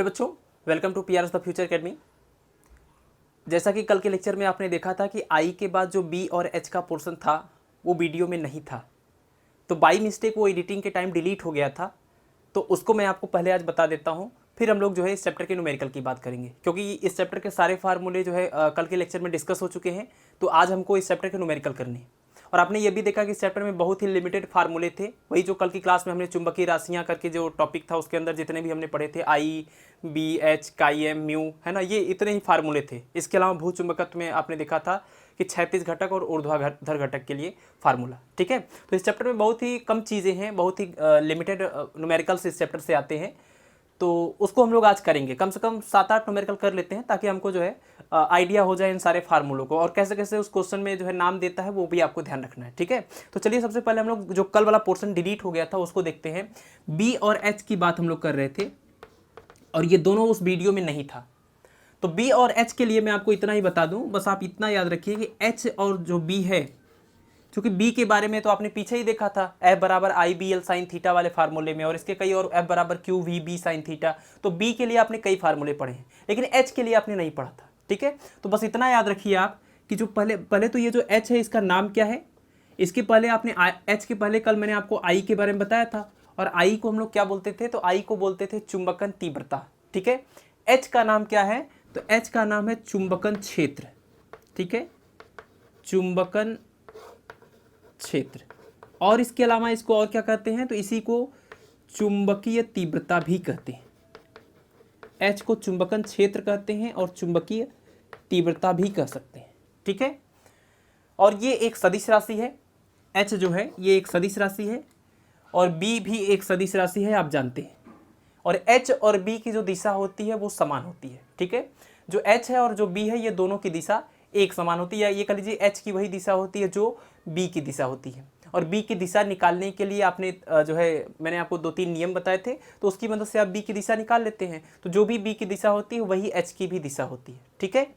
बच्चों, welcome to PRS the future academy. जैसा कि कल के लेक्चर में आपने देखा था कि आई के बाद जो बी और एच का पोर्शन था वो वीडियो में नहीं था, तो बाई मिस्टेक वो एडिटिंग के टाइम डिलीट हो गया था। तो उसको मैं आपको पहले आज बता देता हूँ, फिर हम लोग जो है इस चैप्टर के न्यूमेरिकल की बात करेंगे, क्योंकि इस चैप्टर के सारे फार्मूले जो है कल के लेक्चर में डिस्कस हो चुके हैं। तो आज हमको इस चैप्टर के न्यूमेरिकल करने हैं। और आपने ये भी देखा कि इस चैप्टर में बहुत ही लिमिटेड फार्मूले थे, वही जो कल की क्लास में हमने चुंबकीय राशियाँ करके जो टॉपिक था उसके अंदर जितने भी हमने पढ़े थे, I B H chi M mu, है ना, ये इतने ही फार्मूले थे। इसके अलावा भूचुंबकत्व में आपने देखा था कि क्षैतिज घटक और ऊर्ध्वाधर घटक के लिए फार्मूला। ठीक है, तो इस चैप्टर में बहुत ही कम चीज़ें हैं, बहुत ही लिमिटेड न्यूमेरिकल्स इस चैप्टर से आते हैं, तो उसको हम लोग आज करेंगे। कम से कम 7-8 न्यूमेरिकल कर लेते हैं ताकि हमको जो है आइडिया हो जाए इन सारे फार्मूलों को, और कैसे कैसे उस क्वेश्चन में जो है नाम देता है वो भी आपको ध्यान रखना है। ठीक है, तो चलिए सबसे पहले हम लोग जो कल वाला पोर्शन डिलीट हो गया था उसको देखते हैं। बी और एच की बात हम लोग कर रहे थे और ये दोनों उस वीडियो में नहीं था। तो बी और एच के लिए मैं आपको इतना ही बता दूं, बस आप इतना याद रखिए कि एच और जो बी है, क्योंकि बी के बारे में तो आपने पीछे ही देखा था एफ बराबर I B L sine theta वाले फार्मूले में, और इसके कई और एफ बराबर Q V B sine theta. तो बी के लिए आपने कई फार्मूले पढ़े हैं, लेकिन एच के लिए आपने नहीं पढ़ा था। ठीक है, तो बस इतना याद रखिए आप कि जो पहले तो ये जो एच है इसका नाम क्या है। इसके पहले आपने एच के पहले कल मैंने आपको आई के बारे में बताया था, और आई को हम लोग क्या बोलते थे, तो आई को बोलते थे चुंबकन तीव्रता। ठीक है, एच का नाम क्या है, तो एच का नाम है चुंबकन क्षेत्र। ठीक है, चुंबकन क्षेत्र। और इसके अलावा इसको और क्या कहते हैं, तो इसी को चुंबकीय तीव्रता भी कहते हैं। एच को चुंबकन क्षेत्र कहते हैं और चुंबकीय तीव्रता भी कह सकते हैं। ठीक है, और ये एक सदिश राशि है। एच जो है ये एक सदिश राशि है और बी भी एक सदिश राशि है, आप जानते हैं। और एच और बी की जो दिशा होती है वो समान होती है। ठीक है, जो एच है और जो बी है ये दोनों की दिशा एक समान होती है। ये कह लीजिए एच की वही दिशा होती है जो बी की दिशा होती है। और बी की दिशा निकालने के लिए आपने जो है मैंने आपको 2-3 नियम बताए थे, तो उसकी मदद से आप बी की दिशा निकाल लेते हैं। तो जो भी बी की दिशा होती है वही एच की भी दिशा होती है। ठीक है,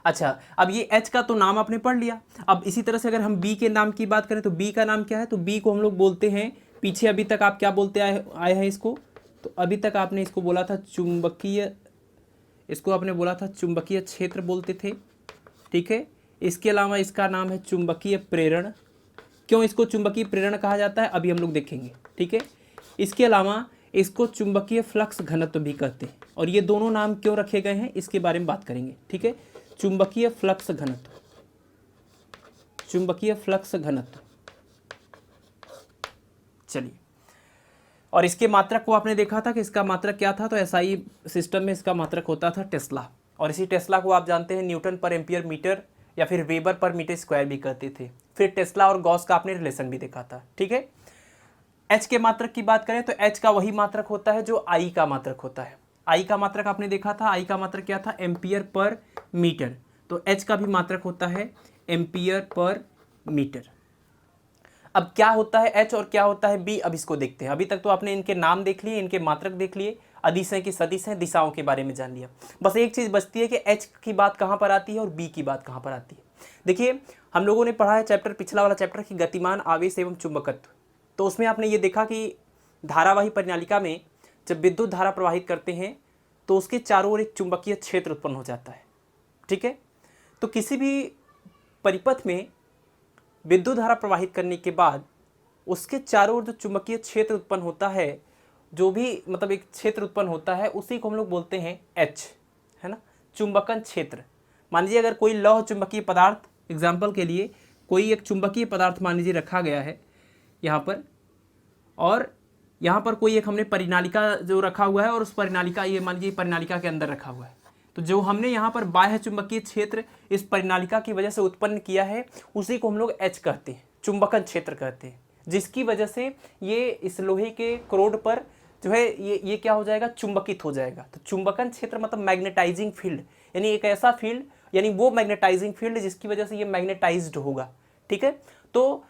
अच्छा, अब ये एच का तो नाम आपने पढ़ लिया। अब इसी तरह से अगर हम बी के नाम की बात करें तो बी का नाम क्या है, तो बी को हम लोग बोलते हैं, पीछे अभी तक आप क्या बोलते आए हैं इसको, तो अभी तक आपने इसको बोला था चुंबकीय, इसको आपने बोला था चुंबकीय क्षेत्र बोलते थे। ठीक है, इसके अलावा इसका नाम है चुंबकीय प्रेरण। क्यों इसको चुंबकीय प्रेरण कहा जाता है अभी हम लोग देखेंगे। ठीक है, इसके अलावा इसको चुंबकीय फ्लक्स घनत्व भी कहते हैं, और ये दोनों नाम क्यों रखे गए हैं इसके बारे में बात करेंगे। ठीक है, चुंबकीय फ्लक्स घनत्व, चुंबकीय फ्लक्स घनत्व। चलिए, और इसके मात्रक को आपने देखा था कि इसका मात्रक क्या था, तो एसआई सिस्टम में इसका मात्रक होता था टेस्ला, और इसी टेस्ला को आप जानते हैं न्यूटन पर एम्पियर मीटर या फिर वेबर पर मीटर स्क्वायर भी कहते थे। फिर टेस्ला और गॉस का आपने रिलेशन भी देखा था। ठीक है, एच के मात्रक की बात करें तो एच का वही मात्रक होता है जो आई का मात्रक होता है। आई का मात्रक आपने देखा था, आई का मात्रक क्या था, एम्पियर पर मीटर। तो एच का भी मात्रक होता है एम्पियर पर मीटर। अब क्या होता है एच और क्या होता है बी, अब इसको देखते हैं। अभी तक तो आपने इनके नाम देख लिए, इनके मात्रक देख लिए, अदिश हैं कि सदिश हैं, दिशाओं के बारे में जान लिया। बस एक चीज़ बचती है कि एच की बात कहाँ पर आती है और बी की बात कहाँ पर आती है। देखिए, हम लोगों ने पढ़ा है चैप्टर, पिछला वाला चैप्टर कि गतिमान आवेश एवं चुंबकत्व। तो उसमें आपने ये देखा कि धारावाही परिनालिका में जब विद्युत धारा प्रवाहित करते हैं तो उसके चारों ओर एक चुंबकीय क्षेत्र उत्पन्न हो जाता है। ठीक है, तो किसी भी परिपथ में विद्युत धारा प्रवाहित करने के बाद उसके चारों ओर जो चुंबकीय क्षेत्र उत्पन्न होता है, जो भी मतलब एक क्षेत्र उत्पन्न होता है, उसी को हम लोग बोलते हैं एच, है ना, चुंबकन क्षेत्र। मान लीजिए अगर कोई लौह चुंबकीय पदार्थ, एग्जाम्पल के लिए कोई एक चुंबकीय पदार्थ मान लीजिए रखा गया है यहाँ पर, और यहाँ पर कोई एक हमने परिनालिका जो रखा हुआ है, और उस परिनालिका, ये मान लीजिए परिनालिका के अंदर रखा हुआ है, तो जो हमने यहाँ पर बाह्य चुंबकीय क्षेत्र इस परिनालिका की वजह से उत्पन्न किया है उसी को हम लोग एच कहते हैं, चुंबकन क्षेत्र कहते हैं, जिसकी वजह से ये इस लोहे के क्रोड पर जो है ये क्या हो जाएगा, चुंबकित हो जाएगा। तो चुंबकन क्षेत्र मतलब मैग्नेटाइजिंग फील्ड, यानी एक ऐसा फील्ड, यानी वो मैग्नेटाइजिंग फील्ड जिसकी वजह से ये मैग्नेटाइज्ड होगा। ठीक है, तो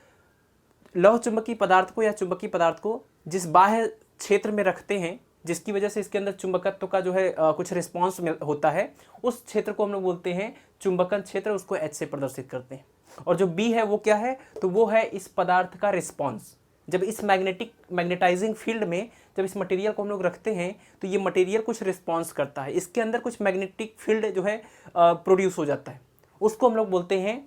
लौह चुंबकीय पदार्थ को या चुंबकीय पदार्थ को जिस बाह्य क्षेत्र में रखते हैं, जिसकी वजह से इसके अंदर चुंबकत्व का जो है कुछ रिस्पॉन्स होता है, उस क्षेत्र को हम लोग बोलते हैं चुंबकन क्षेत्र, उसको एच से प्रदर्शित करते हैं। और जो बी है वो क्या है, तो वो है इस पदार्थ का रिस्पॉन्स। जब इस मैग्नेटाइजिंग फील्ड में जब इस मटेरियल को हम लोग रखते हैं तो ये मटेरियल कुछ रिस्पॉन्स करता है, इसके अंदर कुछ मैग्नेटिक फील्ड जो है प्रोड्यूस हो जाता है, उसको हम लोग बोलते हैं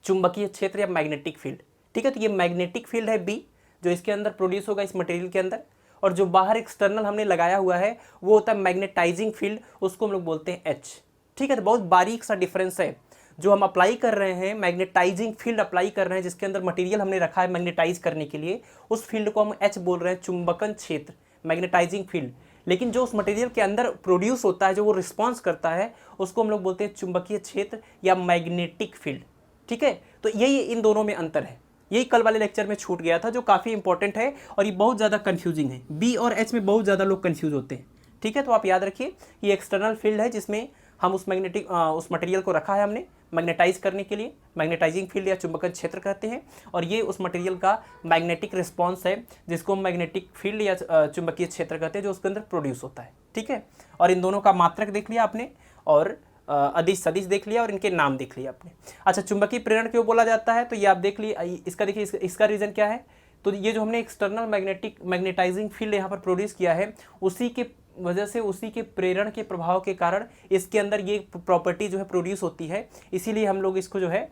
चुंबकीय क्षेत्र या मैग्नेटिक फील्ड। ठीक है, तो ये मैग्नेटिक फील्ड है बी जो इसके अंदर प्रोड्यूस होगा इस मटेरियल के अंदर, और जो बाहर एक्सटर्नल हमने लगाया हुआ है वो होता है मैग्नेटाइजिंग फील्ड, उसको हम लोग बोलते हैं एच। ठीक है, तो बहुत बारीक सा डिफरेंस है। जो हम अप्लाई कर रहे हैं मैग्नेटाइजिंग फील्ड अप्लाई कर रहे हैं जिसके अंदर मटेरियल हमने रखा है मैग्नेटाइज करने के लिए, उस फील्ड को हम एच बोल रहे हैं, चुंबकन क्षेत्र, मैग्नेटाइजिंग फील्ड। लेकिन जो उस मटेरियल के अंदर प्रोड्यूस होता है, जो वो रिस्पॉन्स करता है, उसको हम लोग बोलते हैं चुंबकीय क्षेत्र या मैग्नेटिक फील्ड। ठीक है, तो यही इन दोनों में अंतर है, यही कल वाले लेक्चर में छूट गया था जो काफ़ी इंपॉर्टेंट है और ये बहुत ज़्यादा कंफ्यूजिंग है। बी और एच में बहुत ज़्यादा लोग कंफ्यूज होते हैं। ठीक है, तो आप याद रखिए ये एक्सटर्नल फील्ड है जिसमें हम उस मटेरियल को रखा है हमने मैग्नेटाइज करने के लिए, मैग्नेटाइजिंग फील्ड या चुंबकन क्षेत्र कहते हैं, और ये उस मटेरियल का मैग्नेटिक रिस्पॉन्स है जिसको हम मैग्नेटिक फील्ड या चुंबकीय क्षेत्र कहते हैं जो उसके अंदर प्रोड्यूस होता है। ठीक है, और इन दोनों का मात्रक देख लिया आपने और अदिश सदिश देख लिया और इनके नाम देख लिया आपने। अच्छा, चुंबकीय प्रेरण क्यों बोला जाता है, तो ये आप देख लिए, इसका देखिए इसका रीज़न क्या है। तो ये जो हमने एक्सटर्नल मैग्नेटाइजिंग फील्ड यहाँ पर प्रोड्यूस किया है, उसी के वजह से, उसी के प्रेरण के प्रभाव के कारण इसके अंदर ये प्रॉपर्टी जो है प्रोड्यूस होती है, इसीलिए हम लोग इसको जो है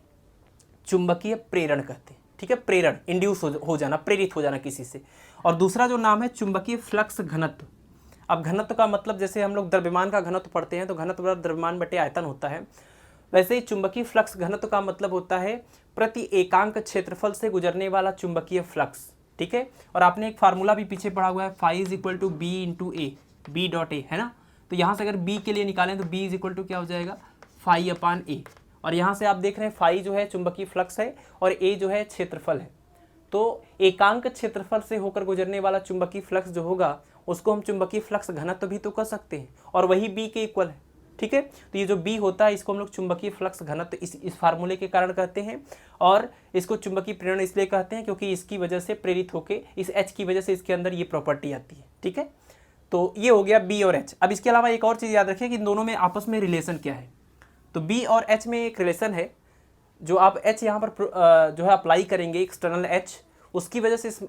चुंबकीय प्रेरण कहते हैं। ठीक है, प्रेरण, इंड्यूस हो जाना, प्रेरित हो जाना किसी से। और दूसरा जो नाम है चुंबकीय फ्लक्स घनत्व। अब घनत्व का मतलब जैसे हम लोग द्रव्यमान का घनत्व पढ़ते हैं तो घनत्व बराबर द्रव्यमान बटे आयतन होता है, वैसे ही चुंबकीय फ्लक्स घनत्व का मतलब होता है प्रति एकांक क्षेत्रफल से गुजरने वाला चुंबकीय फ्लक्स। ठीक है, और आपने एक फार्मूला भी पीछे पढ़ा हुआ है, phi is equal to B into A, B dot A, है ना। तो यहाँ से अगर बी के लिए निकालें तो बी इज इक्वल टू क्या हो जाएगा, फाई अपान ए। और यहाँ से आप देख रहे हैं फाई जो है चुंबकीय फ्लक्स है और ए जो है क्षेत्रफल है। तो एकांक क्षेत्रफल से होकर गुजरने वाला चुंबकीय फ्लक्स जो होगा उसको हम चुंबकीय फ्लक्स घनत्व भी तो कर सकते हैं, और वही बी के इक्वल है। ठीक है, तो ये जो बी होता है इसको हम लोग चुंबकीय फ्लक्स घनत्व इस फार्मूले के कारण कहते हैं, और इसको चुंबकीय प्रेरण इसलिए कहते हैं क्योंकि इसकी वजह से प्रेरित होकर इस एच की वजह से इसके अंदर ये प्रॉपर्टी आती है। ठीक है, तो ये हो गया बी और एच। अब इसके अलावा एक और चीज़ याद रखिए कि इन दोनों में आपस में रिलेशन क्या है। तो बी और एच में एक रिलेशन है, जो आप एच यहाँ पर जो है अप्लाई करेंगे एक्सटर्नल एच, उसकी वजह से इस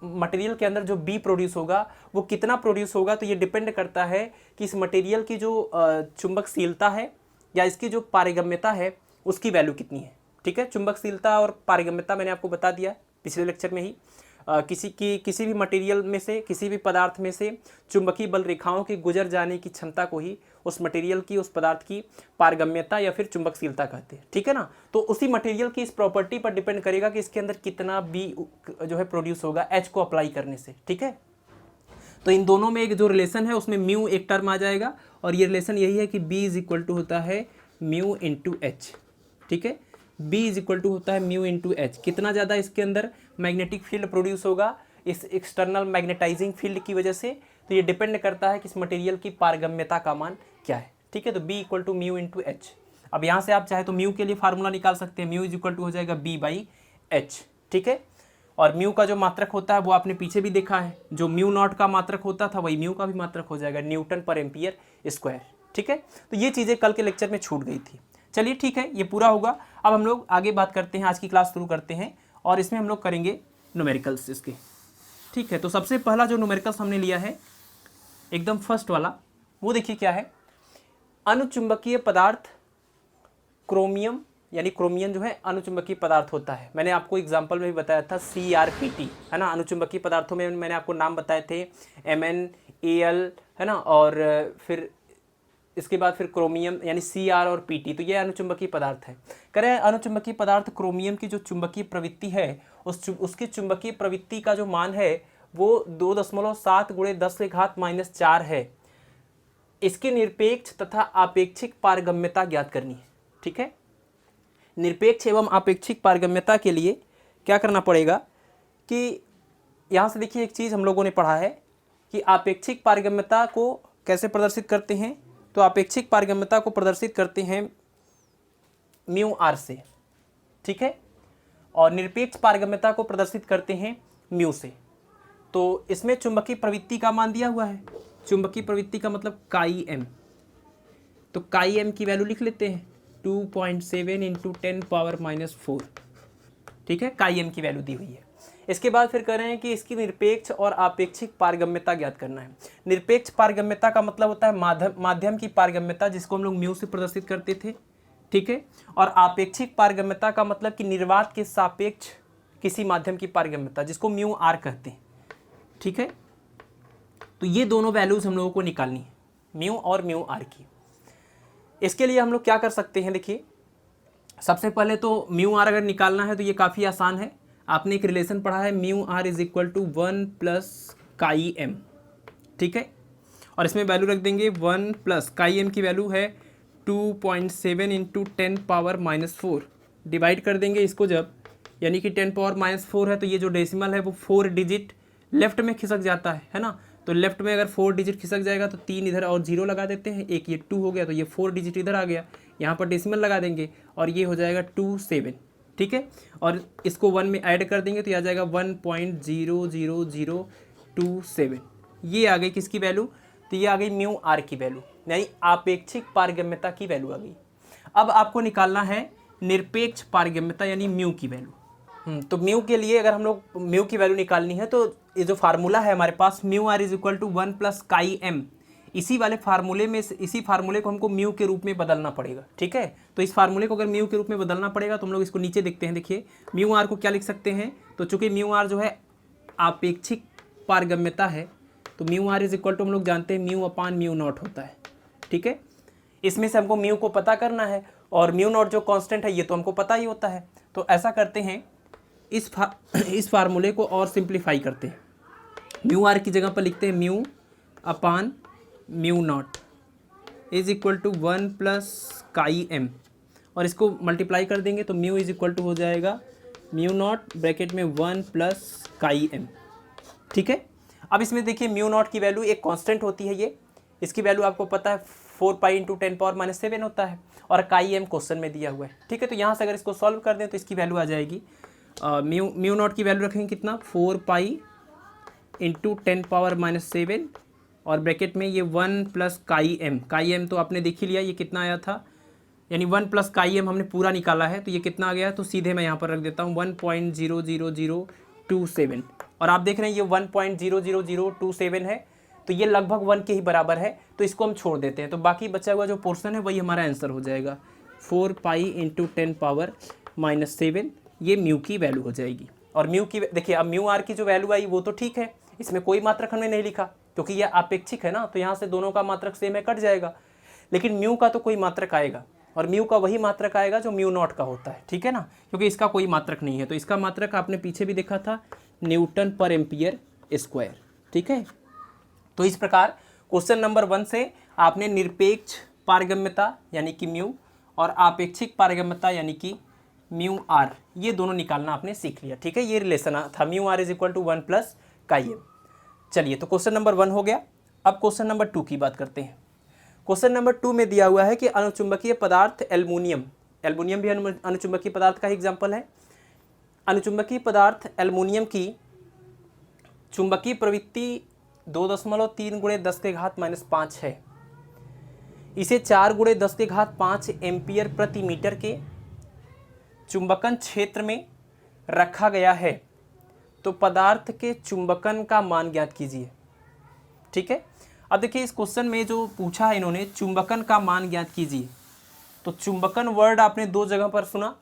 मटेरियल के अंदर जो बी प्रोड्यूस होगा वो कितना प्रोड्यूस होगा, तो ये डिपेंड करता है कि इस मटेरियल की जो चुंबकशीलता है या इसकी जो पारगम्यता है उसकी वैल्यू कितनी है। ठीक है, चुंबकशीलता और पारगम्यता मैंने आपको बता दिया पिछले लेक्चर में ही। किसी भी मटेरियल में से, किसी भी पदार्थ में से चुंबकीय बल रेखाओं के गुजर जाने की क्षमता को ही उस मटेरियल की, उस पदार्थ की पारगम्यता या फिर चुंबकशीलता कहते हैं। ठीक है ना, तो उसी मटेरियल की इस प्रॉपर्टी पर डिपेंड करेगा कि इसके अंदर कितना बी जो है प्रोड्यूस होगा एच को अप्लाई करने से। ठीक है, तो इन दोनों में एक जो रिलेशन है उसमें म्यू एक टर्म आ जाएगा, और ये रिलेशन यही है कि बी इज इक्वल टू होता है म्यू इंटू एच। ठीक है, बी इज इक्वल टू होता है म्यू इंटू एच। कितना ज़्यादा इसके अंदर मैग्नेटिक फील्ड प्रोड्यूस होगा इस एक्सटर्नल मैग्नेटाइजिंग फील्ड की वजह से, तो ये डिपेंड करता है कि इस मटेरियल की पारगम्यता का मान क्या है। ठीक है, तो B equal to mu into H. अब यहाँ से आप चाहे तो म्यू के लिए फार्मूला निकाल सकते हैं, म्यू इज इक्वल टू हो जाएगा बी बाई एच। ठीक है, और म्यू का जो मात्रक होता है वो आपने पीछे भी देखा है, जो म्यू नॉट का मात्रक होता था वही म्यू का भी मात्रक हो जाएगा, न्यूटन पर एम्पियर स्क्वायर। ठीक है, तो ये चीज़ें कल के लेक्चर में छूट गई थी। चलिए ठीक है, ये पूरा होगा। अब हम लोग आगे बात करते हैं, आज की क्लास शुरू करते हैं, और इसमें हम लोग करेंगे न्यूमेरिकल्स इसके। ठीक है, तो सबसे पहला जो न्यूमेरिकल्स हमने लिया है एकदम फर्स्ट वाला, वो देखिए क्या है। अनुचुंबकीय पदार्थ क्रोमियम, यानी क्रोमियम जो है अनुचुंबकीय पदार्थ होता है। मैंने आपको एग्जांपल में भी बताया था CrPt, है ना। अनुचुंबकीय पदार्थों में मैंने आपको नाम बताए थे Mn, Al, है ना, और फिर इसके बाद फिर क्रोमियम यानी Cr और Pt, तो ये अनुचुंबकीय पदार्थ है। कह रहे हैं अनुचुंबकीय पदार्थ क्रोमियम की जो चुंबकीय प्रवृत्ति है उसकी चुंबकीय प्रवृत्ति का जो मान है वो 2.7 × 10⁻⁴ है। इसके निरपेक्ष तथा आपेक्षिक पारगम्यता ज्ञात करनी है। ठीक है, निरपेक्ष एवं आपेक्षिक पारगम्यता के लिए क्या करना पड़ेगा कि यहाँ से देखिए एक चीज़ हम लोगों ने पढ़ा है कि आपेक्षिक पारगम्यता को कैसे प्रदर्शित करते हैं। तो आपेक्षिक पारगम्यता को प्रदर्शित करते हैं म्यू आर से। ठीक है, और निरपेक्ष पारगम्यता को प्रदर्शित करते हैं म्यू से। तो इसमें चुंबकीय प्रवृत्ति का मान दिया हुआ है, चुंबकीय प्रवृत्ति का मतलब काई एम। तो काई एम की वैल्यू लिख लेते हैं 2.7 × 10⁻⁴। ठीक है, काई एम की वैल्यू दी हुई है। इसके बाद फिर कह रहे हैं कि इसकी निरपेक्ष और आपेक्षिक पारगम्यता ज्ञात करना है। निरपेक्ष पारगम्यता का मतलब होता है माध्यम की पारगम्यता, जिसको हम लोग म्यू से प्रदर्शित करते थे, ठीक है। और आपेक्षिक पारगम्यता का मतलब कि निर्वात के सापेक्ष किसी माध्यम की पारगम्यता, जिसको म्यू आर कहते हैं, ठीक है। तो ये दोनों वैल्यूज हम लोगों को निकालनी है, म्यू और म्यू आर की। इसके लिए हम लोग क्या कर सकते हैं, देखिए सबसे पहले तो म्यू आर अगर निकालना है तो ये काफ़ी आसान है। आपने एक रिलेशन पढ़ा है, mu R is equal to 1 plus chi M, ठीक है। और इसमें वैल्यू रख देंगे 1 प्लस काई एम की वैल्यू है 2.7 इंटू 10 पावर -4, डिवाइड कर देंगे इसको जब, यानी कि 10 पावर -4 है तो ये जो डेसिमल है वो 4 डिजिट लेफ्ट में खिसक जाता है ना। तो लेफ्ट में अगर 4 डिजिट खिसक जाएगा तो 3 इधर और 0 लगा देते हैं, एक ये 2 हो गया तो ये 4 डिजिट इधर आ गया, यहाँ पर डेसिमल लगा देंगे और ये हो जाएगा 27, ठीक है। और इसको 1 में ऐड कर देंगे तो ये आ जाएगा 1.00027, ये आ गई किसकी वैल्यू, तो ये आ गई म्यू आर की वैल्यू, यानी आपेक्षिक पारगम्यता की वैल्यू आ गई। अब आपको निकालना है निरपेक्ष पारगम्यता यानी म्यू की वैल्यू। तो म्यू के लिए अगर हम लोग म्यू की वैल्यू निकालनी है तो ये जो फार्मूला है हमारे पास, mu R is equal to 1 plus chi M, इसी वाले फार्मूले में इसी फार्मूले को हमको म्यू के रूप में बदलना पड़ेगा, ठीक है। तो इस फार्मूले को अगर म्यू के रूप में बदलना पड़ेगा तो हम लोग इसको नीचे देखते हैं। देखिए म्यू आर को क्या लिख सकते हैं, तो चूंकि म्यू आर जो है आपेक्षिक पारगम्यता है तो mu R is equal to हम लोग जानते हैं म्यू अपान म्यू नॉट होता है, ठीक है। इसमें से हमको म्यू को पता करना है और म्यू नॉट जो कांस्टेंट है ये तो हमको पता ही होता है। तो ऐसा करते हैं, इस फार्मूले को और सिंप्लीफाई करते हैं। म्यू आर की जगह पर लिखते हैं mu upon mu naught is equal to 1 plus chi M, और इसको मल्टीप्लाई कर देंगे तो म्यू इज इक्वल टू हो जाएगा म्यू नॉट ब्रैकेट में 1 प्लस काई एम, ठीक है। अब इसमें देखिए म्यू नॉट की वैल्यू एक कांस्टेंट होती है, ये इसकी वैल्यू आपको पता है 4 पाई इंटू 10 पावर -7 होता है, और काई एम क्वेश्चन में दिया हुआ है, ठीक है। तो यहाँ से अगर इसको सॉल्व कर दें तो इसकी वैल्यू आ जाएगी, म्यू नॉट की वैल्यू रखेंगे कितना, 4 पाई इंटू 10 पावर -7 और ब्रैकेट में ये 1 प्लस काई एम तो आपने देख ही लिया ये कितना आया था, यानी 1 प्लस काई एम हमने पूरा निकाला है तो ये कितना आ गया, तो सीधे मैं यहाँ पर रख देता हूँ 1.00027, और आप देख रहे हैं ये 1.00027 है, तो ये लगभग 1 के ही बराबर है, तो इसको हम छोड़ देते हैं। तो बाकी बचा हुआ जो पोर्शन है वही हमारा आंसर हो जाएगा, 4 पाई इंटू 10 पावर -7, ये म्यू की वैल्यू हो जाएगी। और म्यू की देखिए, अब म्यू आर की जो वैल्यू आई वो तो ठीक है, इसमें कोई मात्रक हमने नहीं लिखा क्योंकि यह अपेक्षिक है ना, तो यहाँ से दोनों का मात्रक सेम है, कट जाएगा। लेकिन म्यू का तो कोई मात्रक आएगा, और म्यू का वही मात्रक आएगा जो म्यू नॉट का होता है, ठीक है ना, क्योंकि इसका कोई मात्रक नहीं है। तो इसका मात्रक आपने पीछे भी देखा था, न्यूटन पर एम्पियर स्क्वायर, ठीक है। तो इस प्रकार क्वेश्चन नंबर 1 से आपने निरपेक्ष पारगम्यता यानी कि म्यू और आपेक्षिक पारगम्यता यानी कि म्यू आर, ये दोनों निकालना आपने सीख लिया, ठीक है। ये रिलेशन था mu R is equal to 1 plus chi M. चलिए, तो क्वेश्चन नंबर 1 हो गया। अब क्वेश्चन नंबर 2 की बात करते हैं। क्वेश्चन नंबर 2 में दिया हुआ है कि अनुचुंबकीय पदार्थ एल्युमिनियम भी अनुचुंबकीय पदार्थ का एग्जाम्पल है। अनुचुंबकीय पदार्थ एल्युमिनियम की चुंबकीय प्रवृत्ति 2.3 × 10⁻⁵ है। इसे 4 × 10⁵5 एम्पियर प्रति मीटर के चुंबकन क्षेत्र में रखा गया है, तो पदार्थ के चुंबकन का मान ज्ञात कीजिए, ठीक है। अब देखिए इस क्वेश्चन में जो पूछा है इन्होंने, चुंबकन का मान ज्ञात कीजिए, तो चुंबकन वर्ड आपने 2 जगह पर सुना,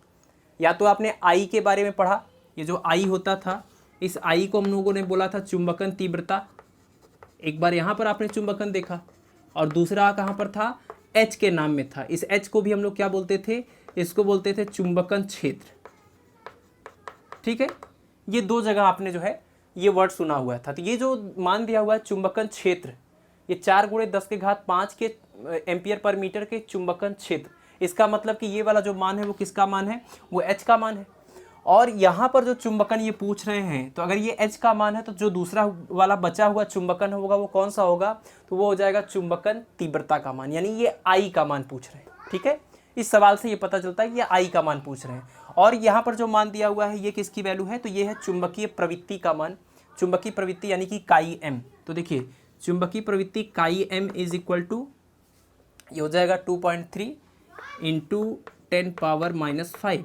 या तो आपने आई के बारे में पढ़ा, ये जो आई होता था, इस आई को हम लोगों ने बोला था चुंबकन तीव्रता, एक बार यहाँ पर आपने चुंबकन देखा, और दूसरा कहाँ पर था, एच के नाम में था। इस एच को भी हम लोग क्या बोलते थे, इसको बोलते थे चुंबकन क्षेत्र, ठीक है। ये 2 जगह आपने जो है ये वर्ड सुना हुआ था। तो ये जो मान दिया हुआ है चुंबकन क्षेत्र, ये 4 × 10⁵5 के एम्पियर पर मीटर के चुंबकन क्षेत्र, इसका मतलब कि ये वाला जो मान है वो किसका मान है, वो एच का मान है। और यहाँ पर जो चुंबकन ये पूछ रहे हैं, तो अगर ये एच का मान है तो जो दूसरा वाला बचा हुआ चुंबकन होगा वो कौन सा होगा, तो वो हो जाएगा चुंबकन तीव्रता का मान, यानी ये आई का मान पूछ रहे हैं, ठीक है। इस सवाल से ये पता चलता है कि ये आई का मान पूछ रहे हैं। और यहाँ पर जो मान दिया हुआ है ये किसकी वैल्यू है, तो ये है चुंबकीय प्रवृत्ति का मान, चुंबकीय प्रवृत्ति यानी कि काई एम। तो देखिए चुंबकीय प्रवृत्ति काई एम इज इक्वल टू, ये हो जाएगा 2.3 इंटू 10⁻⁵,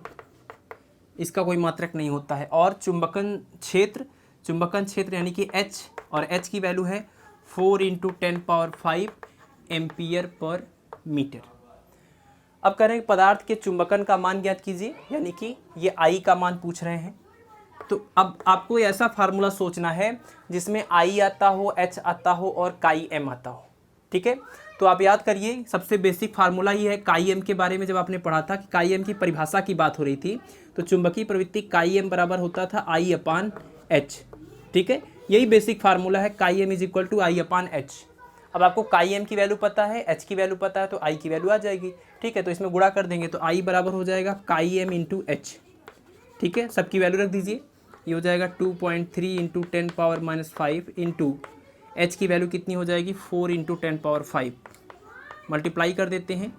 इसका कोई मात्रक नहीं होता है। और चुंबकन क्षेत्र यानी कि H, और H की वैल्यू है 4 × 10⁵ एम्पियर पर मीटर। अब कह रहे हैं पदार्थ के चुंबकन का मान ज्ञात कीजिए, यानी कि ये I का मान पूछ रहे हैं। तो अब आपको ऐसा फार्मूला सोचना है जिसमें I आता हो, H आता हो और काई M आता हो, ठीक है। तो आप याद करिए, सबसे बेसिक फार्मूला ही है काई M के बारे में जब आपने पढ़ा था कि काई M की परिभाषा की बात हो रही थी, तो चुंबकीय प्रवृत्ति काई M बराबर होता था I/H, ठीक है। यही बेसिक फार्मूला है, काई M = I/H। अब आपको काई M की वैल्यू पता है, H की वैल्यू पता है, तो I की वैल्यू आ जाएगी, ठीक है। तो इसमें गुणा कर देंगे तो I बराबर हो जाएगा काई M × H, ठीक है। सबकी वैल्यू रख दीजिए, ये हो जाएगा 2.3 × 10⁻⁵ इंटू H की वैल्यू कितनी हो जाएगी 4 × 10⁵, मल्टीप्लाई कर देते हैं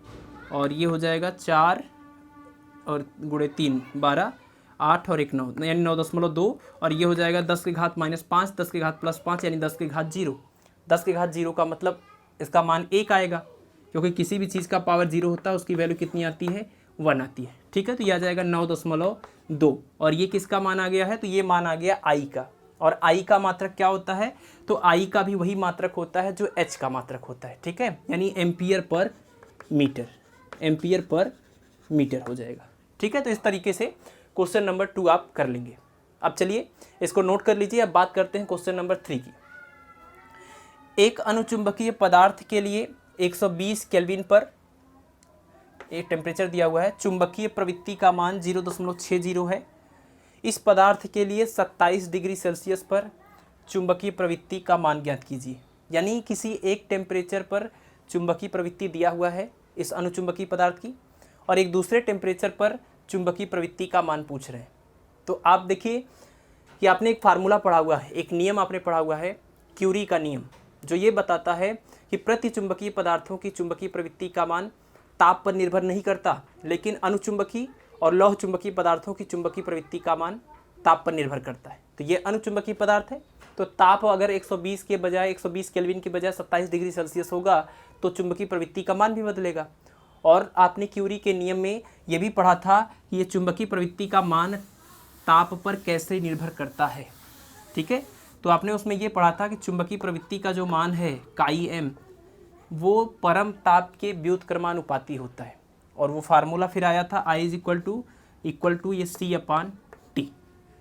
और ये हो जाएगा 4 और गुणे 3 12, 8 और 1 9, यानी 9.2, और ये हो जाएगा 10 की घात -5, 10 की घात +5, यानी 10 की घात 0। 10 की घात 0 का मतलब इसका मान 1 आएगा, क्योंकि किसी भी चीज़ का पावर 0 होता है उसकी वैल्यू कितनी आती है 1 आती है, ठीक है। तो यह आ जाएगा 9.2, और ये किसका मान आ गया है, तो ये मान आ गया I का। और I का मात्रक क्या होता है, तो I का भी वही मात्रक होता है जो H का मात्रक होता है, ठीक है, यानी एम्पियर पर मीटर हो जाएगा, ठीक है। तो इस तरीके से क्वेश्चन नंबर 2 आप कर लेंगे। अब चलिए इसको नोट कर लीजिए। अब बात करते हैं क्वेश्चन नंबर 3 की। एक अनुचुंबकीय पदार्थ के लिए 120 केल्विन पर एक टेम्परेचर दिया हुआ है, चुंबकीय प्रवृत्ति का मान 0.60 है। इस पदार्थ के लिए 27 डिग्री सेल्सियस पर चुंबकीय प्रवृत्ति का मान ज्ञात कीजिए। यानी किसी एक टेम्परेचर पर चुंबकीय प्रवृत्ति दिया हुआ है इस अनुचुंबकीय पदार्थ की, और एक दूसरे टेम्परेचर पर चुंबकीय प्रवृत्ति का मान पूछ रहे हैं। तो आप देखिए कि आपने एक फार्मूला पढ़ा हुआ है, एक नियम आपने पढ़ा हुआ है, क्यूरी का नियम, जो ये बताता है कि प्रति चुंबकीय पदार्थों की चुंबकीय प्रवृत्ति का मान ताप पर निर्भर नहीं करता, लेकिन अनुचुंबकीय और लौह चुंबकीय पदार्थों की चुंबकीय प्रवृत्ति का मान ताप पर निर्भर करता है। तो ये अनुचुंबकीय पदार्थ है, तो ताप अगर 120 के बजाय 120 केल्विन के बजाय 27 डिग्री सेल्सियस होगा तो चुंबकीय प्रवृत्ति का मान भी बदलेगा। और आपने क्यूरी के नियम में ये भी पढ़ा था कि ये चुंबकीय प्रवृत्ति का मान ताप पर कैसे निर्भर करता है, ठीक है। तो आपने उसमें ये पढ़ा था कि चुंबकीय प्रवृत्ति का जो मान है काई M, वो परम ताप के व्युत्क्रमानुपाती होता है। और वो फार्मूला फिर आया था I = ये C/T,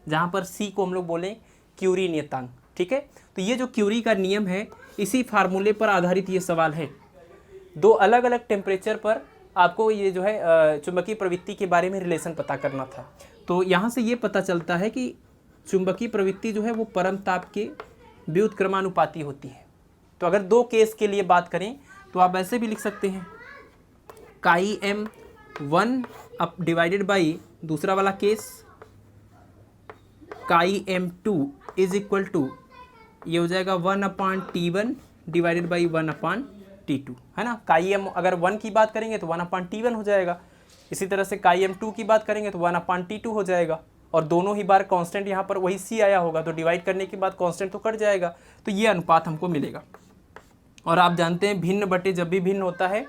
जहाँ पर C को हम लोग बोलें क्यूरी नियतांक, ठीक है। तो ये जो क्यूरी का नियम है, इसी फार्मूले पर आधारित ये सवाल है। दो अलग अलग टेम्परेचर पर आपको ये जो है चुंबकीय प्रवृत्ति के बारे में रिलेशन पता करना था। तो यहाँ से ये पता चलता है कि चुंबकीय प्रवृत्ति जो है वो परम ताप के व्युत्क्रमानुपाती होती है। तो अगर दो केस के लिए बात करें तो आप ऐसे भी लिख सकते हैं, काई M1 अब डिवाइडेड बाई दूसरा वाला केस काई M2 = ये हो जाएगा 1/T1 डिवाइडेड बाई 1/T2, है ना। काई M अगर 1 की बात करेंगे तो 1/T1 हो जाएगा। इसी तरह से काई M2 की बात करेंगे तो 1/T2 हो जाएगा। और दोनों ही बार कांस्टेंट यहाँ पर वही C आया होगा, तो डिवाइड करने के बाद कांस्टेंट तो कट जाएगा, तो ये अनुपात हमको मिलेगा। और आप जानते हैं भिन्न बटे जब भी भिन्न होता है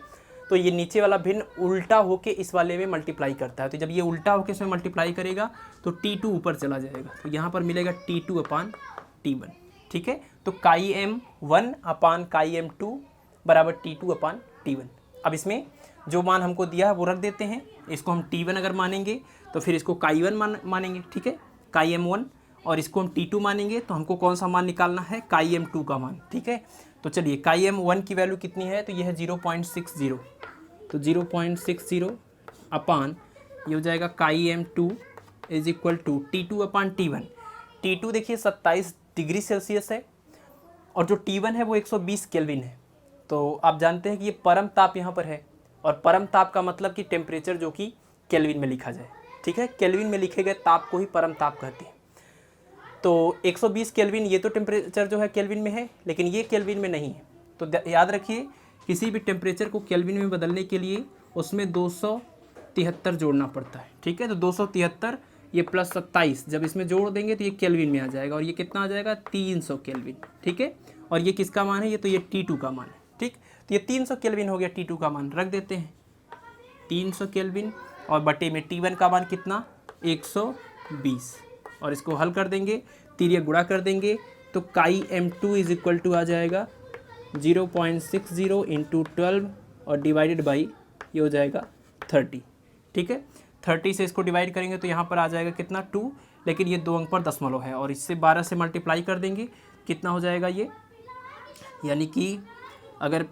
तो ये नीचे वाला भिन्न उल्टा होके इस वाले में मल्टीप्लाई करता है। तो जब ये उल्टा होके इसमें मल्टीप्लाई करेगा तो T2 ऊपर चला जाएगा, तो यहाँ पर मिलेगा T2/T1, ठीक है। तो काई M1 काई M2 बराबर T2/T1। अब इसमें जो मान हमको दिया है वो रख देते हैं, इसको हम T1 अगर मानेंगे तो फिर इसको काई 1 मानेंगे, ठीक है, काई M1, और इसको हम T2 मानेंगे तो हमको कौन सा मान निकालना है, काई M2 का मान, ठीक है। तो चलिए काई M1 की वैल्यू कितनी है, तो ये है 0.60, तो 0.60 अपान ये हो जाएगा काई M2 = T2/T1। T2 देखिए 27 डिग्री सेल्सियस है और जो T1 है वो 120 केल्विन है। तो आप जानते हैं कि ये परम ताप यहाँ पर है, और परम ताप का मतलब कि टेम्परेचर जो कि केल्विन में लिखा जाए, ठीक है। केल्विन में लिखे गए ताप को ही परम ताप कहते हैं। तो 120 केल्विन ये तो टेम्परेचर जो है केल्विन में है, लेकिन ये केल्विन में नहीं है। तो याद रखिए किसी भी टेम्परेचर को केल्विन में बदलने के लिए उसमें 273 जोड़ना पड़ता है, ठीक है। तो 273 ये प्लस 27 जब इसमें जोड़ देंगे तो ये केल्विन में आ जाएगा, और ये कितना आ जाएगा 300 केल्विन, ठीक है। और ये किसका मान है, ये तो ये T2 का मान है, ठीक। तो ये 300 केल्विन हो गया, T2 का मान रख देते हैं 300 केल्विन, और बटे में T1 का मान कितना 120 और इसको हल कर देंगे, तिर्यक गुणा कर देंगे तो काई m2 इज इक्वल टू आ जाएगा 0.60 इंटू 12 और डिवाइडेड बाई ये हो जाएगा 30। ठीक है, 30 से इसको डिवाइड करेंगे तो यहाँ पर आ जाएगा कितना 2, लेकिन ये 2 अंक पर दशमलव है और इससे 12 से मल्टीप्लाई कर देंगे, कितना हो जाएगा ये, यानी कि अगर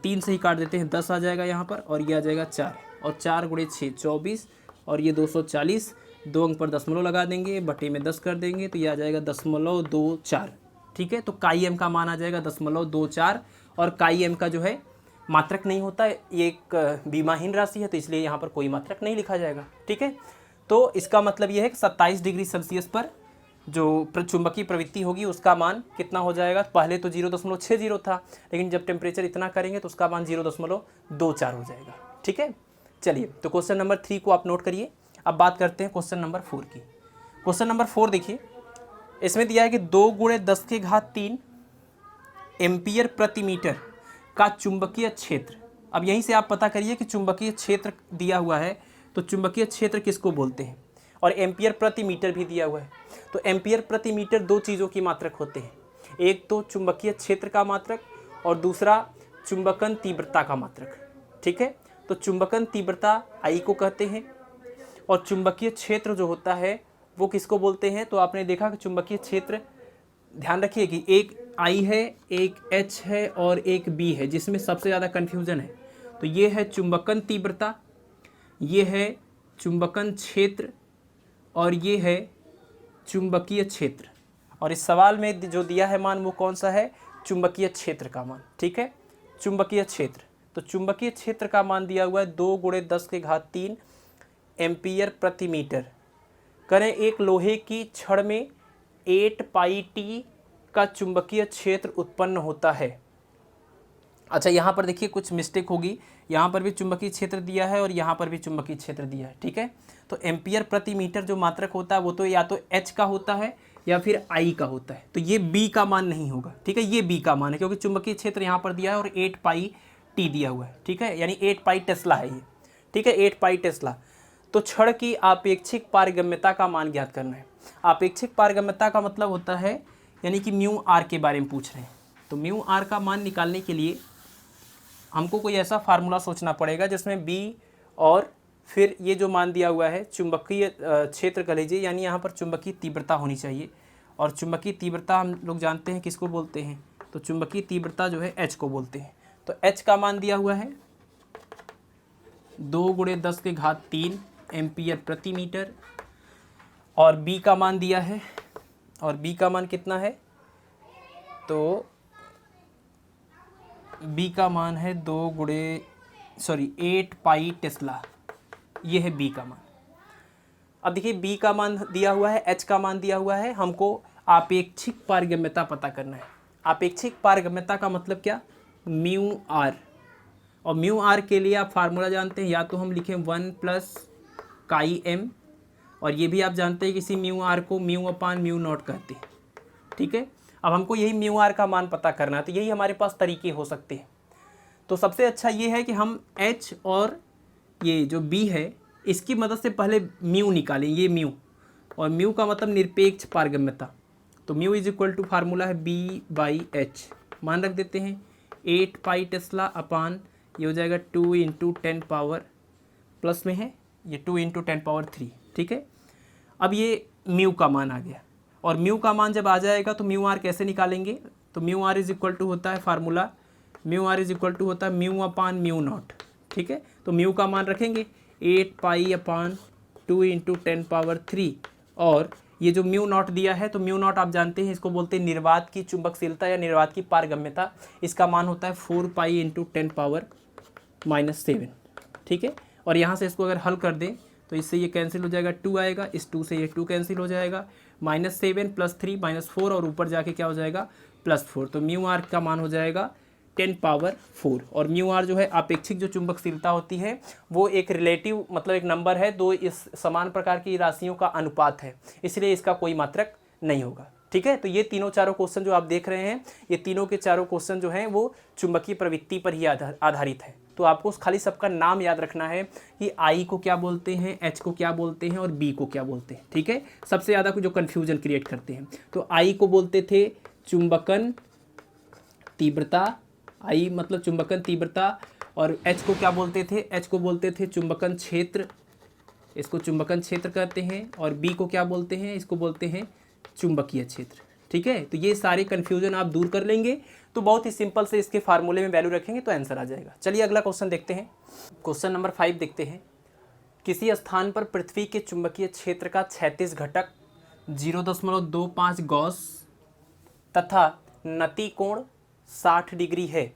3 से ही काट देते हैं 10 आ जाएगा यहाँ पर और ये आ जाएगा 4 और 4 गुणे 6 24 और ये 240, 2 अंक पर दशमलव लगा देंगे, बटे में 10 कर देंगे तो ये आ जाएगा 0.24। ठीक है, तो काई एम का मान आ जाएगा 0.24 और काई एम का जो है मात्रक नहीं होता, ये एक बीमाहीन राशि है तो इसलिए यहाँ पर कोई मात्रक नहीं लिखा जाएगा। ठीक है, तो इसका मतलब ये है कि 27 डिग्री सेल्सियस पर जो चुंबकीय प्रवृत्ति होगी उसका मान कितना हो जाएगा, पहले तो 0.60 था लेकिन जब टेम्परेचर इतना करेंगे तो उसका मान 0.24 हो जाएगा। ठीक है, चलिए तो क्वेश्चन नंबर 3 को आप नोट करिए। अब बात करते हैं क्वेश्चन नंबर 4 की। क्वेश्चन नंबर 4 देखिए, इसमें दिया है कि 2 × 10⁻³ एम्पियर प्रति मीटर का चुंबकीय क्षेत्र। अब यहीं से आप पता करिए कि चुंबकीय क्षेत्र दिया हुआ है तो चुंबकीय क्षेत्र किसको बोलते हैं, और एम्पियर प्रति मीटर भी दिया हुआ है। तो एम्पियर प्रति मीटर दो चीज़ों की मात्रक होते हैं, एक तो चुंबकीय क्षेत्र का मात्रक और दूसरा चुंबकन तीव्रता का मात्रक। ठीक है, तो चुंबकन तीव्रता आई को कहते हैं और चुंबकीय क्षेत्र जो होता है वो किसको बोलते हैं। तो आपने देखा कि चुंबकीय क्षेत्र, ध्यान रखिए कि एक आई है, एक एच है और एक बी है, जिसमें सबसे ज़्यादा कन्फ्यूज़न है। तो ये है चुंबकन तीव्रता, ये है चुंबकन क्षेत्र और ये है चुंबकीय क्षेत्र। और इस सवाल में जो दिया है मान वो कौन सा है, चुंबकीय क्षेत्र का मान। ठीक है, चुंबकीय क्षेत्र, तो चुंबकीय क्षेत्र का मान दिया हुआ है 2 × 10⁻³ एम्पियर प्रति मीटर। करें एक लोहे की छड़ में 8πt का चुंबकीय क्षेत्र उत्पन्न होता है। अच्छा, यहाँ पर देखिए कुछ मिस्टेक होगी, यहाँ पर भी चुंबकीय क्षेत्र दिया है और यहाँ पर भी चुंबकीय क्षेत्र दिया है। ठीक है, तो एम्पियर प्रति मीटर जो मात्रक होता है वो तो या तो एच का होता है या फिर आई का होता है, तो ये बी का मान नहीं होगा। ठीक है, ये बी का मान है क्योंकि चुंबकीय क्षेत्र यहाँ पर दिया है और 8πt दिया हुआ है। ठीक है, यानी 8π टेस्ला है ये। ठीक है, 8π टेस्ला। तो छड़ की आपेक्षिक पारगम्यता का मान ज्ञात करना है। आपेक्षिक पारगम्यता का मतलब होता है यानी कि म्यू आर के बारे में पूछ रहे हैं। तो म्यू आर का मान निकालने के लिए हमको कोई ऐसा फार्मूला सोचना पड़ेगा जिसमें बी और फिर ये जो मान दिया हुआ है चुंबकीय क्षेत्र कह लीजिए, यानी यहाँ पर चुंबकीय तीव्रता होनी चाहिए। और चुंबकीय तीव्रता हम लोग जानते हैं किसको बोलते हैं, तो चुंबकीय तीव्रता जो है एच को बोलते हैं। तो एच का मान दिया हुआ है 2 × 10⁻³ एम्पियर प्रति मीटर और बी का मान दिया है, और बी का मान कितना है, तो बी का मान है 8π टेस्ला, ये है बी का मान। अब देखिए बी का मान दिया हुआ है, एच का मान दिया हुआ है, हमको आपेक्षिक पारगम्यता पता करना है। आपेक्षिक पारगम्यता का मतलब क्या, म्यू आर, और म्यू आर के लिए आप फार्मूला जानते हैं, या तो हम लिखें 1 + काई एम, और ये भी आप जानते हैं किसी म्यू आर को μ/μ0 कहते हैं। ठीक है, अब हमको यही म्यू आर का मान पता करना है, तो यही हमारे पास तरीके हो सकते हैं। तो सबसे अच्छा ये है कि हम एच और ये जो बी है इसकी मदद से पहले म्यू निकालें, ये म्यू, और म्यू का मतलब निरपेक्ष पारगम्यता। तो mu is equal to formula है B/H, मान रख देते हैं 8π टेस्ला अपान ये हो जाएगा 2 × 10 पावर प्लस में है ये 2 × 10 पावर 3। ठीक है, अब ये म्यू का मान आ गया, और म्यू का मान जब आ जाएगा तो म्यू आर कैसे निकालेंगे, तो mu R is equal to होता है formula, mu R is equal to होता है μ/μ0। ठीक है, तो म्यू का मान रखेंगे 8π अपान 2 × 10 पावर 3, और ये जो μ0 दिया है तो μ0 आप जानते हैं इसको बोलते हैं निर्वात की चुंबकशीलता या निर्वात की पारगम्यता। इसका मान होता है 4π × 10 पावर -7। ठीक है, और यहाँ से इसको अगर हल कर दें तो इससे ये कैंसिल हो जाएगा, 2 आएगा, इस 2 से ये 2 कैंसिल हो जाएगा, -7 + 3 -4 और ऊपर जाके क्या हो जाएगा +4। तो म्यू आर का मान हो जाएगा 10 पावर 4। और म्यू आर जो है आपेक्षिक जो चुंबकशीलता होती है वो एक रिलेटिव मतलब एक नंबर है, दो इस समान प्रकार की राशियों का अनुपात है, इसलिए इसका कोई मात्रक नहीं होगा। ठीक है, तो ये तीनों चारों क्वेश्चन जो आप देख रहे हैं, ये तीनों के चारों क्वेश्चन जो हैं वो चुंबकीय प्रवृत्ति पर ही आधारित है। तो आपको खाली सबका नाम याद रखना है कि आई को क्या बोलते हैं, एच को क्या बोलते हैं और बी को क्या बोलते हैं, ठीक है। सबसे ज़्यादा जो कन्फ्यूजन क्रिएट करते हैं, तो आई को बोलते थे चुंबकन तीव्रता, आई मतलब चुंबकन तीव्रता, और एच को क्या बोलते थे, एच को बोलते थे चुंबकन क्षेत्र, इसको चुंबकन क्षेत्र कहते हैं, और बी को क्या बोलते हैं, इसको बोलते हैं चुंबकीय क्षेत्र, ठीक है। तो ये सारे कन्फ्यूजन आप दूर कर लेंगे तो बहुत ही सिंपल से इसके फार्मूले में वैल्यू रखेंगे तो आंसर आ जाएगा। चलिए अगला क्वेश्चन देखते हैं। क्वेश्चन नंबर 5 देखते हैं। किसी स्थान पर पृथ्वी के चुंबकीय क्षेत्र का क्षैतिज घटक 0.25 गॉस तथा नति कोण 60 डिग्री है।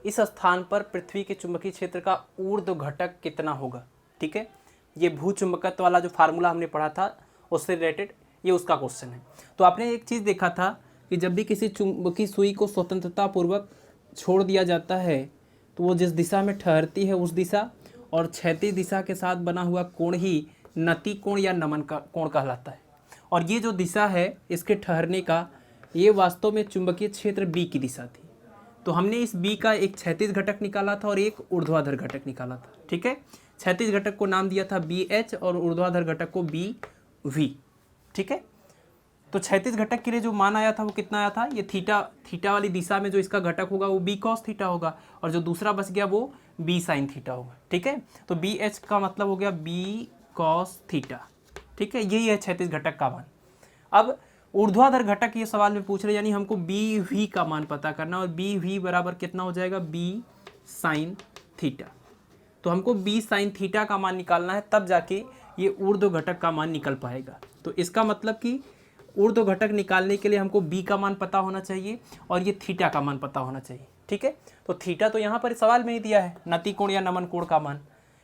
इस स्थान पर पृथ्वी के चुंबकीय क्षेत्र का ऊर्ध्व घटक कितना होगा, ठीक है। ये भूचुंबकत्व वाला जो फार्मूला हमने पढ़ा था उससे रिलेटेड ये उसका क्वेश्चन है। तो आपने एक चीज़ देखा था कि जब भी किसी चुंबकीय सुई को स्वतंत्रता पूर्वक छोड़ दिया जाता है तो वो जिस दिशा में ठहरती है उस दिशा और क्षैतिज दिशा के साथ बना हुआ कोण ही नति कोण या नमन का कोण कहलाता है। और ये जो दिशा है इसके ठहरने का, ये वास्तव में चुंबकीय क्षेत्र बी की दिशा थी। तो हमने इस बी का एक क्षैतिज घटक निकाला था और एक ऊर्ध्वाधर घटक निकाला था, ठीक है। क्षैतिज घटक को नाम दिया था बी एच और ऊर्ध्वाधर घटक को बी वी, ठीक है। तो क्षैतिज घटक के लिए जो मान आया था वो कितना आया था, ये थीटा वाली दिशा में जो इसका घटक होगा वो बी कॉस थीटा होगा और जो दूसरा बच गया वो बी साइन थीटा होगा, ठीक है। तो बी एच का मतलब हो गया बी कॉस थीटा, ठीक है। यही है क्षैतिज घटक का मान। अब ऊर्ध्वाधर घटक ये सवाल में पूछ रहे, यानी हमको बी वी का मान पता करना और बी वी बराबर कितना हो जाएगा, बी साइन थीटा। तो हमको बी साइन थीटा का मान निकालना है, तब जाके ये ऊर्ध्व घटक का मान निकल पाएगा। तो इसका मतलब कि ऊर्ध्व घटक निकालने के लिए हमको बी का मान पता होना चाहिए और ये थीटा का मान पता होना चाहिए, ठीक है। तो थीटा तो यहाँ पर सवाल में ही दिया है, नति कोण या नमन कोण का मान,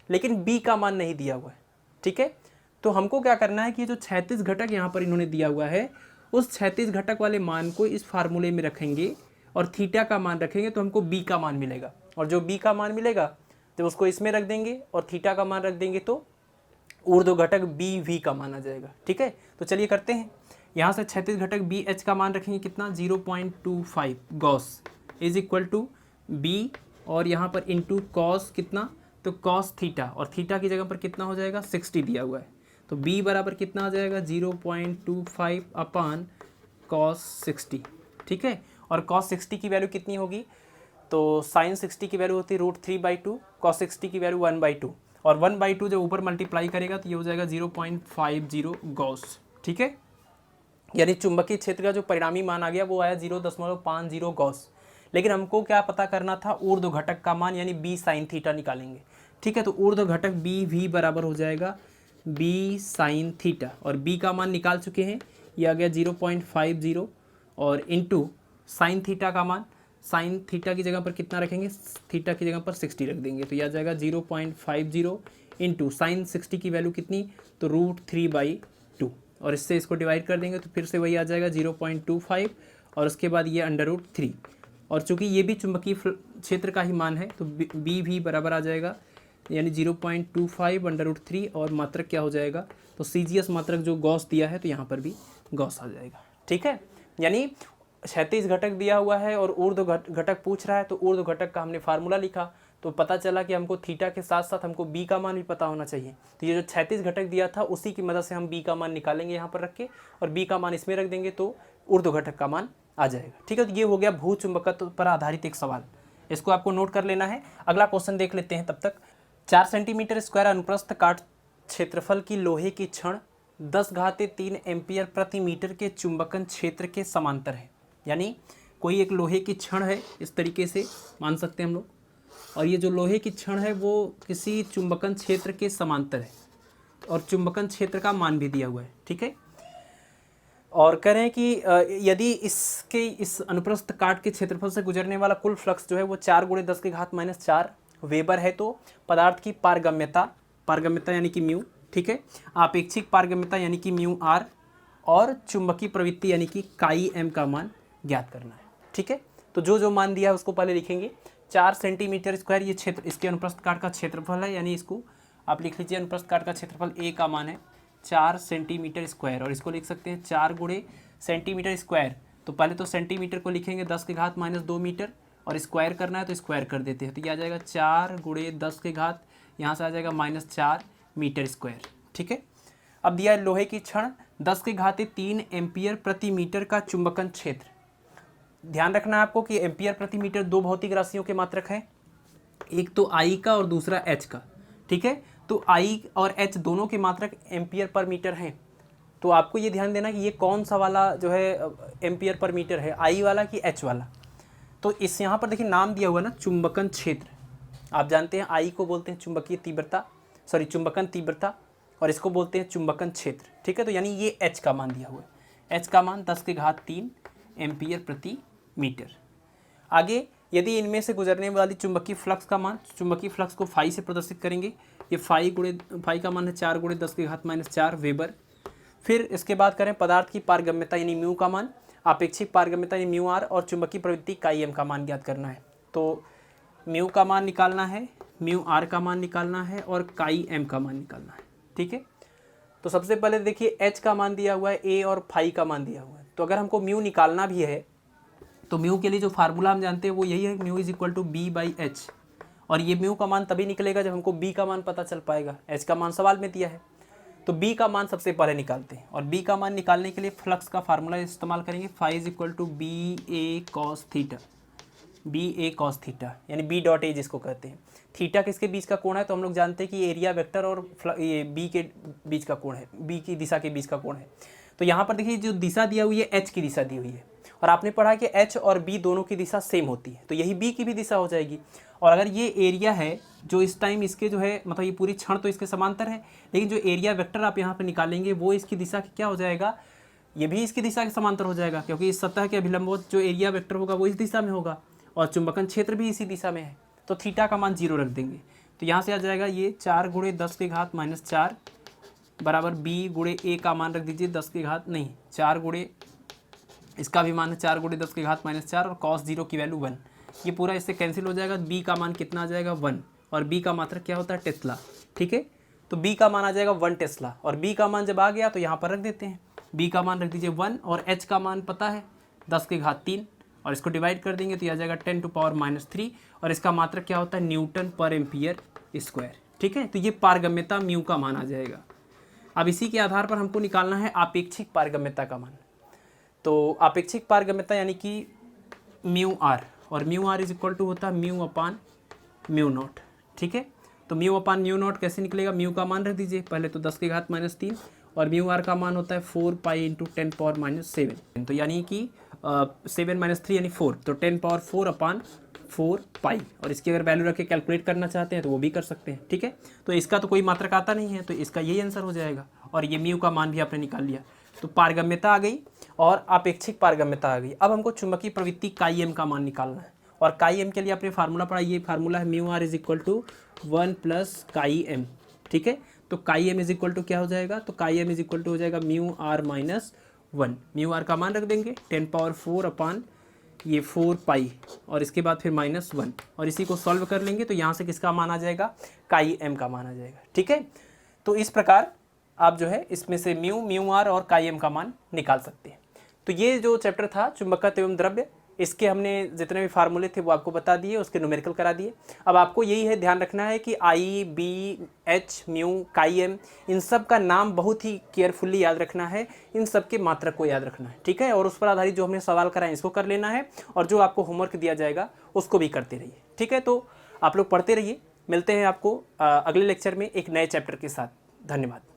लेकिन बी का मान नहीं दिया हुआ है, ठीक है। तो हमको क्या करना है कि ये जो क्षैतिज घटक यहाँ पर इन्होंने दिया हुआ है उस क्षैतिज घटक वाले मान को इस फार्मूले में रखेंगे और थीटा का मान रखेंगे तो हमको बी का मान मिलेगा। और जो बी का मान मिलेगा जब उसको इसमें रख देंगे और थीटा का मान रख देंगे तो ऊर्ध्व घटक बी वी का मान आ जाएगा, ठीक है। तो चलिए करते हैं। यहाँ से क्षैतिज घटक बी एच का मान रखेंगे कितना, 0.25 gauss is equal to B और यहाँ पर इंटू कॉस कितना, तो कॉस थीटा, और थीटा की जगह पर कितना हो जाएगा 60 दिया हुआ है। तो बी बराबर कितना आ जाएगा 0.25 अपान कॉस 60, ठीक है। और कॉस 60 की वैल्यू कितनी होगी, तो साइन 60 की वैल्यू होती है √3/2, कॉस 60 की वैल्यू 1/2 और 1/2 जब ऊपर मल्टीप्लाई करेगा तो ये हो जाएगा 0.50 गॉस, ठीक है। यानी चुंबकीय क्षेत्र का जो परिणामी मान आ गया वो आया 0.50 गॉस। लेकिन हमको क्या पता करना था, ऊर्ध्व घटक का मान, यानी बी साइन थीटा निकालेंगे, ठीक है। तो ऊर्ध्व घटक बी वी बराबर हो जाएगा बी साइन थीटा और बी का मान निकाल चुके हैं, ये आ गया 0.50 और इंटू साइन थीटा का मान, साइन थीटा की जगह पर कितना रखेंगे, थीटा की जगह पर 60 रख देंगे तो यह आ जाएगा 0.50 इंटू साइन 60 की वैल्यू कितनी, तो √3/2 और इससे इसको डिवाइड कर देंगे तो फिर से वही आ जाएगा 0.25 और उसके बाद ये √3। और चूंकि ये भी चुंबकीय क्षेत्र का ही मान है तो बी भी बराबर आ जाएगा यानी 0.25 √3 और मात्रक क्या हो जाएगा, तो सीजीएस मात्रक जो गॉस दिया है तो यहाँ पर भी गॉस आ जाएगा, ठीक है। यानी क्षैतिज घटक दिया हुआ है और ऊर्ध्व घटक पूछ रहा है तो ऊर्ध्व घटक का हमने फार्मूला लिखा तो पता चला कि हमको थीटा के साथ साथ हमको बी का मान भी पता होना चाहिए। तो ये जो क्षैतिज घटक दिया था उसी की मदद से हम बी का मान निकालेंगे यहाँ पर रख के और बी का मान इसमें रख देंगे तो ऊर्ध्व घटक का मान आ जाएगा, ठीक है। तो ये हो गया भूचुंबकत्व पर आधारित एक सवाल, इसको आपको नोट कर लेना है। अगला क्वेश्चन देख लेते हैं। तब तक 4 सेंटीमीटर स्क्वायर अनुप्रस्थ काट क्षेत्रफल की लोहे की छड़ 10⁻³ एम्पियर प्रति मीटर के चुंबकन क्षेत्र के समांतर है। यानी कोई एक लोहे की छड़ है, इस तरीके से मान सकते हैं हम लोग, और ये जो लोहे की छड़ है वो किसी चुंबकन क्षेत्र के समांतर है और चुंबकन क्षेत्र का मान भी दिया हुआ है, ठीक है। और कह रहे हैं कि यदि इस अनुप्रस्थ काट के क्षेत्रफल से गुजरने वाला कुल फ्लक्स जो है वो 4 × 10⁻⁴ वेबर है तो पदार्थ की पारगम्यता यानी कि म्यू, ठीक है, आपेक्षिक पारगम्यता यानी कि म्यू आर और चुंबकीय प्रवृत्ति यानी कि काई एम का मान ज्ञात करना है, ठीक है। तो जो मान दिया है उसको पहले लिखेंगे। 4 सेंटीमीटर स्क्वायर ये क्षेत्र इसके अनुप्रस्थ काट का क्षेत्रफल है, यानी इसको आप लिख लीजिए अनुप्रस्थ काट का क्षेत्रफल ए का मान है 4 सेंटीमीटर स्क्वायर और इसको लिख सकते हैं 4 × सेंटीमीटर स्क्वायर। तो पहले तो सेंटीमीटर को लिखेंगे 10⁻² मीटर और स्क्वायर करना है तो स्क्वायर कर देते हैं, तो ये आ जाएगा 4 गुणे 10 के घात, यहाँ से आ जाएगा -4 मीटर स्क्वायर। ठीक है, अब दिया है लोहे की छड़ 10 के घात 3 एम्पियर प्रति मीटर का चुंबकन क्षेत्र। ध्यान रखना है आपको कि एम्पियर प्रति मीटर दो भौतिक राशियों के मात्रक हैं, एक तो आई का और दूसरा एच का। ठीक है, तो आई और एच दोनों के मात्रक एम्पियर पर मीटर हैं। तो आपको ये ध्यान देना कि ये कौन सा वाला जो है एम्पियर पर मीटर है, आई वाला कि एच वाला। तो इस यहाँ पर देखिए नाम दिया हुआ ना चुंबकन क्षेत्र। आप जानते हैं आई को बोलते हैं चुंबकीय तीव्रता, सॉरी चुंबकन तीव्रता, और इसको बोलते हैं चुंबकन क्षेत्र। ठीक है, तो यानी ये एच का मान दिया हुआ है, एच का मान 10 के घात 3 एम्पियर प्रति मीटर। आगे यदि इनमें से गुजरने वाली चुंबकीय फ्लक्स का मान, चुंबकीय फ्लक्स को फाई से प्रदर्शित करेंगे। ये फाई का मान है 4 गुणे 10 के घात -4 वेबर। फिर इसके बाद करें पदार्थ की पारगम्यता यानी म्यू का मान, आपेक्षिक पारगम्यता यानी म्यू आर, और चुंबकीय प्रवृत्ति काई एम का मान ज्ञात करना है। तो म्यू का मान निकालना है, म्यू आर का मान निकालना है और काई एम का मान निकालना है। ठीक है, तो सबसे पहले देखिए एच का मान दिया हुआ है, ए और फाई का मान दिया हुआ है। तो अगर हमको म्यू निकालना भी है तो म्यू के लिए जो फार्मूला हम जानते हैं वो यही है, mu is equal to B by H. और ये म्यू का मान तभी निकलेगा जब हमको बी का मान पता चल पाएगा, एच का मान सवाल में दिया है। तो बी का मान सबसे पहले निकालते हैं, और बी का मान निकालने के लिए फ्लक्स का फार्मूला इस्तेमाल करेंगे, phi is equal to B A cos theta, B A cos theta यानी बी डॉट ए जिसको कहते हैं। थीटा किसके बीच का कोण है, तो हम लोग जानते हैं कि एरिया वेक्टर और ये बी के बीच का कोण है, बी की दिशा के बीच का कोण है। तो यहाँ पर देखिए जो दिशा दी हुई है एच की दिशा दी हुई है, और आपने पढ़ा कि एच और बी दोनों की दिशा सेम होती है, तो यही बी की भी दिशा हो जाएगी। और अगर ये एरिया है जो इस टाइम इसके जो है मतलब ये पूरी क्षण तो इसके समांतर है, लेकिन जो एरिया वेक्टर आप यहाँ पे निकालेंगे वो इसकी दिशा क्या हो जाएगा, ये भी इसकी दिशा के समांतर हो जाएगा, क्योंकि इस सतह के अभिलंबवत जो एरिया वेक्टर होगा वो इस दिशा में होगा, और चुंबकन क्षेत्र भी इसी दिशा में है। तो थीटा का मान 0 रख देंगे, तो यहाँ से आ जाएगा ये 4 गुणे 10 के घात -4 बराबर बी गुणे ए का मान रख दीजिए 10 के घात नहीं 4 गुणे, इसका भी मान है 4 गुणे 10 के घात -4, और कॉस 0 की वैल्यू 1। ये पूरा इससे कैंसिल हो जाएगा, बी का मान कितना आ जाएगा 1, और बी का मात्रक क्या होता है टेस्ला। ठीक है, तो बी का मान आ जाएगा 1 टेस्ला, और बी का मान जब आ गया तो यहाँ पर रख देते हैं, बी का मान रख दीजिए 1, और एच का मान पता है 10 के घात 3, और इसको डिवाइड कर देंगे तो यह आ जाएगा 10 टू पावर -3, और इसका मात्रक क्या होता है न्यूटन पर एम्पियर स्क्वायर। ठीक है, तो ये पारगम्यता म्यू का मान आ जाएगा। अब इसी के आधार पर हमको निकालना है आपेक्षिक पारगम्यता का मान। तो आपेक्षिक पारगम्यता यानी कि म्यू आर, और mu R is equal to होता है म्यू अपान म्यू नॉट। ठीक है, तो म्यू अपान म्यू नॉट कैसे निकलेगा, म्यू का मान रख दीजिए पहले तो 10 के घात -3, और म्यू आर का मान होता है 4 पाई इंटू 10 पावर -7, तो यानी कि 7 - 3 यानी 4, तो 10 पावर 4 अपान 4 पाई, और इसकी अगर वैल्यू रख के कैलकुलेट करना चाहते हैं तो वो भी कर सकते हैं। ठीक है, तो इसका तो कोई मात्रक आता नहीं है, तो इसका यही आंसर हो जाएगा, और ये म्यू का मान भी आपने निकाल लिया। तो पारगम्यता आ गई और आपेक्षिक पारगम्यता आ गई। अब हमको चुंबकीय प्रवृत्ति काई एम का मान निकालना है, और काई एम के लिए आपने फार्मूला पढ़ा, ये फार्मूला है mu R is equal to 1 plus chi M. ठीक है, तो काई एम इज इक्वल टू क्या हो जाएगा, तो काई एम इज इक्वल टू हो जाएगा म्यू आर -1। म्यू आर का मान रख देंगे 10 पावर 4 अपान ये 4 पाई, और इसके बाद फिर -1, और इसी को सॉल्व कर लेंगे तो यहाँ से किसका मान आ जाएगा, काई एम का मान आ जाएगा। ठीक है, तो इस प्रकार आप जो है इसमें से म्यू आर और काई एम का मान निकाल सकते हैं। तो ये जो चैप्टर था चुंबकत्व एवं द्रव्य, इसके हमने जितने भी फार्मूले थे वो आपको बता दिए, उसके न्यूमेरिकल करा दिए। अब आपको यही है ध्यान रखना है कि I, B, H, mu, chi M, इन सब का नाम बहुत ही केयरफुली याद रखना है, इन सब के मात्रक को याद रखना है। ठीक है, और उस पर आधारित जो हमने सवाल कराए इसको कर लेना है, और जो आपको होमवर्क दिया जाएगा उसको भी करते रहिए। ठीक है, तो आप लोग पढ़ते रहिए, मिलते हैं आपको अगले लेक्चर में एक नए चैप्टर के साथ। धन्यवाद।